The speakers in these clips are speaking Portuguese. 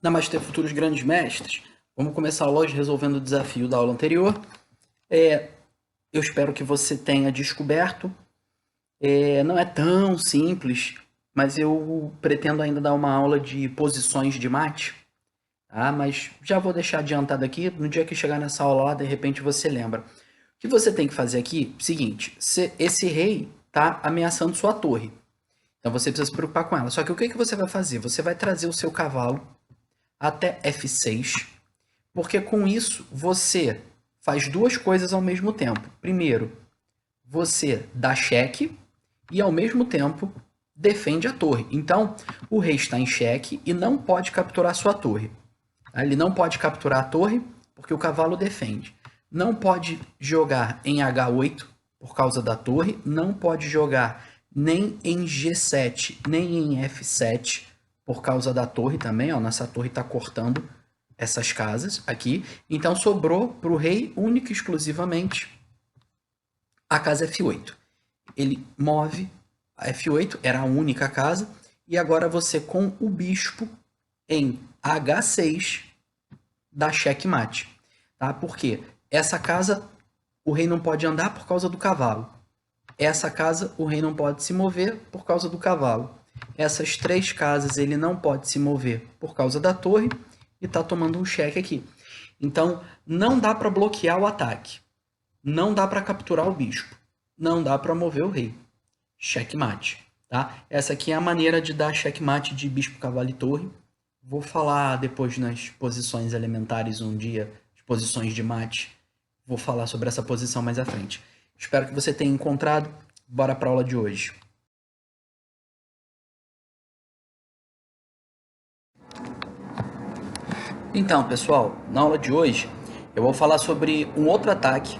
Namastê, futuros grandes mestres. Vamos começar hoje resolvendo o desafio da aula anterior. Eu espero que você tenha descoberto. Não é tão simples, mas eu pretendo ainda dar uma aula de posições de mate. Tá? Mas já vou deixar adiantado aqui. No dia que chegar nessa aula lá, de repente você lembra. O que você tem que fazer aqui é o seguinte: esse rei está ameaçando sua torre. Então você precisa se preocupar com ela. Só que o que você vai fazer? Você vai trazer o seu cavalo até F6, porque com isso você faz duas coisas ao mesmo tempo. Primeiro, você dá cheque e ao mesmo tempo defende a torre. Então, o rei está em cheque e não pode capturar sua torre. Ele não pode capturar a torre porque o cavalo defende. Não pode jogar em H8 por causa da torre. Não pode jogar nem em G7 nem em F7 por causa da torre também. Ó, nossa torre está cortando essas casas aqui. Então sobrou para o rei única e exclusivamente a casa F8. Ele move a F8, era a única casa, e agora você com o bispo em H6 dá checkmate. Tá? Por quê? Essa casa o rei não pode andar por causa do cavalo. Essa casa o rei não pode se mover por causa do cavalo. Essas três casas ele não pode se mover por causa da torre e está tomando um cheque aqui. Então não dá para bloquear o ataque. Não dá para capturar o bispo. Não dá para mover o rei. Checkmate. Tá? Essa aqui é a maneira de dar checkmate de bispo, cavalo e torre. Vou falar depois nas posições elementares um dia, as posições de mate. Vou falar sobre essa posição mais à frente. Espero que você tenha encontrado. Bora para a aula de hoje. Então, pessoal, na aula de hoje eu vou falar sobre um outro ataque,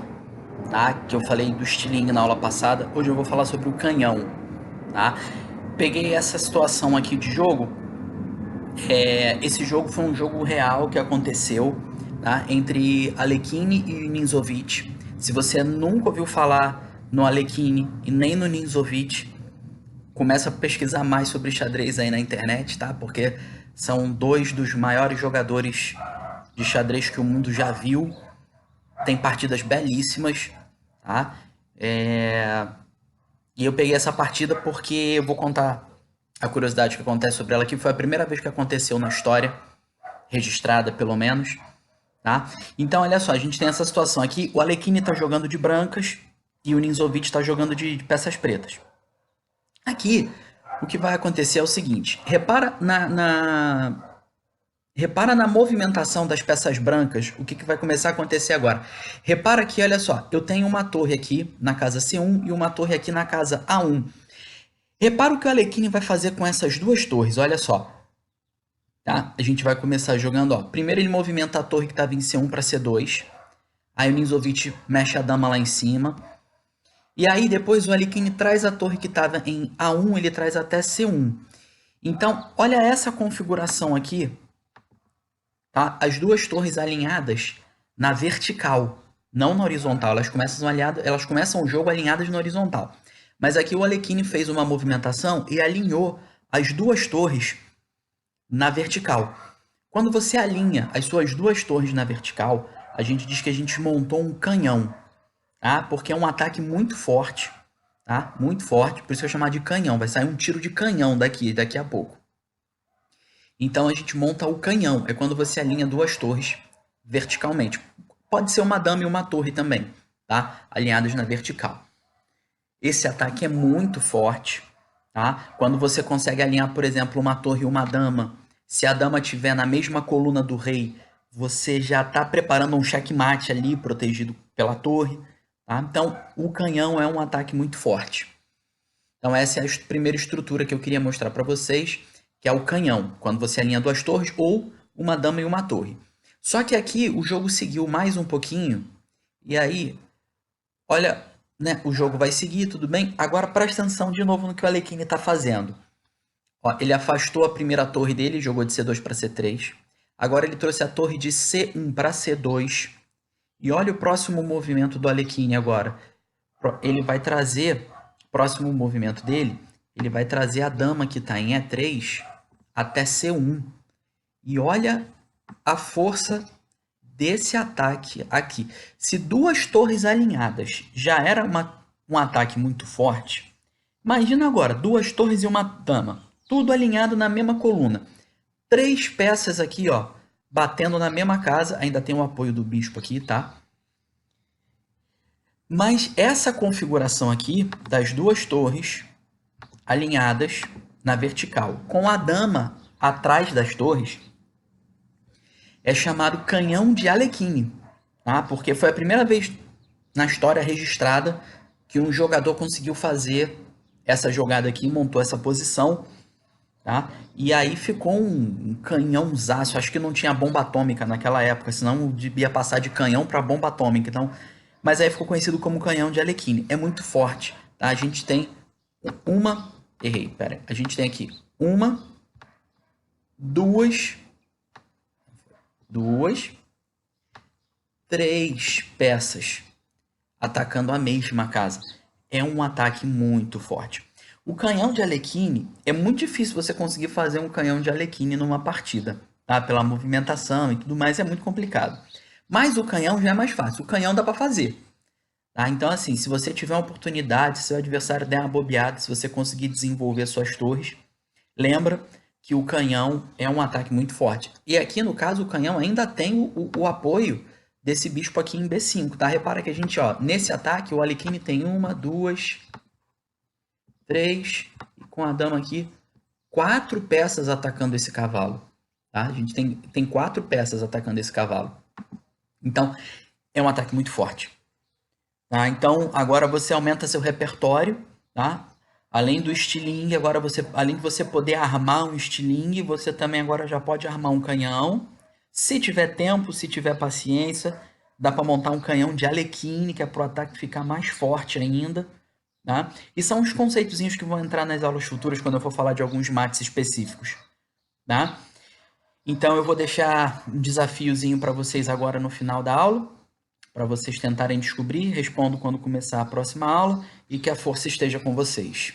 tá? Que eu falei do estilingue na aula passada. Hoje eu vou falar sobre o canhão, tá? Peguei essa situação aqui de jogo. Esse jogo foi um jogo real que aconteceu, tá? Entre Alekhine e Ninzovic. Se você nunca ouviu falar no Alekhine e nem no Ninzovic, começa a pesquisar mais sobre xadrez aí na internet, tá? Porque são dois dos maiores jogadores de xadrez que o mundo já viu. Tem partidas belíssimas, tá? E eu peguei essa partida porque eu vou contar a curiosidade que acontece sobre ela aqui. Foi a primeira vez que aconteceu na história, registrada pelo menos, tá? Então, olha só, a gente tem essa situação aqui. O Alekhine tá jogando de brancas e o Ninzovic tá jogando de peças pretas. Aqui, o que vai acontecer é o seguinte. Repara na movimentação das peças brancas, o que vai começar a acontecer agora. Repara que, olha só, eu tenho uma torre aqui na casa C1 e uma torre aqui na casa A1. Repara o que o Alekhine vai fazer com essas duas torres, olha só. Tá? A gente vai começar jogando, ó. Primeiro ele movimenta a torre que estava em C1 para C2. Aí o Ninzovic mexe a dama lá em cima. E aí depois o Alekhine traz a torre que estava em A1, ele traz até C1. Então, olha essa configuração aqui. Tá? As duas torres alinhadas na vertical, não na horizontal. Elas começam o jogo alinhadas na horizontal. Mas aqui o Alekhine fez uma movimentação e alinhou as duas torres na vertical. Quando você alinha as suas duas torres na vertical, a gente diz que a gente montou um canhão, tá? Porque é um ataque muito forte, tá? Muito forte, por isso que eu chamar de canhão. Vai sair um tiro de canhão daqui a pouco. Então a gente monta o canhão, é quando você alinha duas torres verticalmente. Pode ser uma dama e uma torre também, tá? Alinhadas na vertical. Esse ataque é muito forte, tá? Quando você consegue alinhar, por exemplo, uma torre e uma dama, se a dama estiver na mesma coluna do rei, você já está preparando um checkmate ali, protegido pela torre, tá? Então, o canhão é um ataque muito forte. Então, essa é a primeira estrutura que eu queria mostrar para vocês, que é o canhão, quando você alinha duas torres ou uma dama e uma torre. Só que aqui o jogo seguiu mais um pouquinho, e aí, olha, né, o jogo vai seguir, tudo bem? Agora presta atenção de novo no que o Alekhine está fazendo. Ó, ele afastou a primeira torre dele, jogou de C2 para C3. Agora ele trouxe a torre de C1 para C2. E olha o próximo movimento do Alekhine agora. Ele vai trazer, próximo movimento dele, ele vai trazer a dama que está em E3 até C1. E olha a força desse ataque aqui. Se duas torres alinhadas já era um ataque muito forte, imagina agora, duas torres e uma dama. Tudo alinhado na mesma coluna. Três peças aqui, ó, batendo na mesma casa. Ainda tem o apoio do bispo aqui, tá? Mas essa configuração aqui das duas torres alinhadas na vertical, com a dama atrás das torres, é chamado canhão de Alekhine, tá? Porque foi a primeira vez na história registrada que um jogador conseguiu fazer essa jogada aqui, montou essa posição, tá? E aí ficou um canhãozaço. Acho que não tinha bomba atômica naquela época, senão devia passar de canhão para bomba atômica. Então, mas aí ficou conhecido como canhão de Alekhine. É muito forte, tá? A gente tem uma, errei, pera. A gente tem aqui uma, duas, três peças atacando a mesma casa. É um ataque muito forte. O canhão de Alekhine, é muito difícil você conseguir fazer um canhão de Alekhine numa partida, tá? Pela movimentação e tudo mais, é muito complicado. Mas o canhão já é mais fácil. O canhão dá para fazer, tá? Então, assim, se você tiver uma oportunidade, se o adversário der uma bobeada, se você conseguir desenvolver suas torres, lembra que o canhão é um ataque muito forte. E aqui, no caso, o canhão ainda tem o apoio desse bispo aqui em B5, tá? Repara que a gente, ó, nesse ataque, o Alekhine tem uma, duas, três, e com a dama aqui, quatro peças atacando esse cavalo, tá? A gente tem quatro peças atacando esse cavalo. Então, é um ataque muito forte. Tá? Então, agora você aumenta seu repertório, tá? Além do estilingue, agora além de você poder armar um estilingue, você também agora já pode armar um canhão. Se tiver tempo, se tiver paciência, dá para montar um canhão de Alekhine, que é para o ataque ficar mais forte ainda, tá? E são os conceitozinhos que vão entrar nas aulas futuras quando eu for falar de alguns mates específicos, tá? Então eu vou deixar um desafiozinho para vocês agora no final da aula, para vocês tentarem descobrir. Respondo quando começar a próxima aula e que a força esteja com vocês.